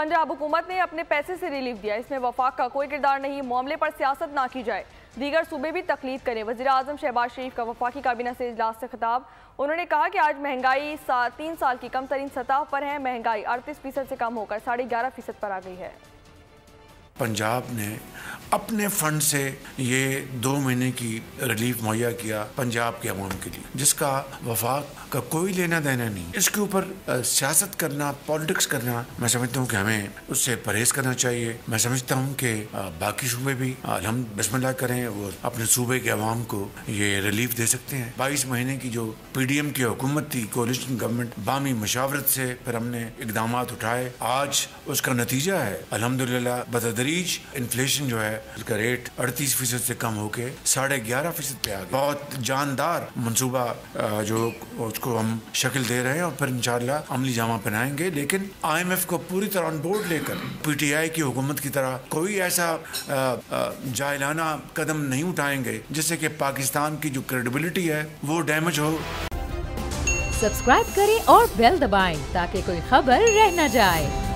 पंजाब हुकूमत ने अपने पैसे से रिलीफ दिया, इसमें वफाक का कोई किरदार नहीं। मामले पर सियासत ना की जाए, दीगर सूबे भी तकलीद करें। वज़ीर आज़म शहबाज शरीफ का वफाकी काबीना से इजलास से खिताब। उन्होंने कहा कि आज महंगाई 3 साल की कम तरीन सतह पर है। महंगाई 38% से कम होकर 11.5% पर आ गई है। पंजाब ने अपने फंड से ये 2 महीने की रिलीफ मुहैया किया पंजाब के अवाम के लिए, जिसका वफाक का कोई लेना देना नहीं। इसके ऊपर सियासत करना, पॉलिटिक्स करना, मैं समझता हूँ कि हमें उससे परहेज करना चाहिए। मैं समझता हूँ कि बाकी सूबे भी हम बिस्मिल्लाह करें, वो अपने सूबे के अवाम को ये रिलीफ दे सकते हैं। 22 महीने की जो PDM की हुकूमत थी, कोलिशन गवर्नमेंट, बामी मशावरत से फिर हमने इकदाम उठाए, आज उसका नतीजा है अल्हम्दुलिल्लाह बतदरीज इन्फ्लेशन जो है उसका रेट 38% से कम होके 11.5% पे आ गया। बहुत जानदार मंसूबा जो उसको हम शक्ल दे रहे हैं और फिर इंशाअल्लाह अमली जामा पहनाएंगे। लेकिन IMF को पूरी तरह ऑन बोर्ड लेकर PTI की हुकूमत की तरह कोई ऐसा जाहिलाना कदम नहीं उठाएंगे जिससे कि पाकिस्तान की जो क्रेडिबिलिटी है वो डैमेज हो। सब्सक्राइब करें और बेल दबाएं ताकि कोई खबर रह न जाए।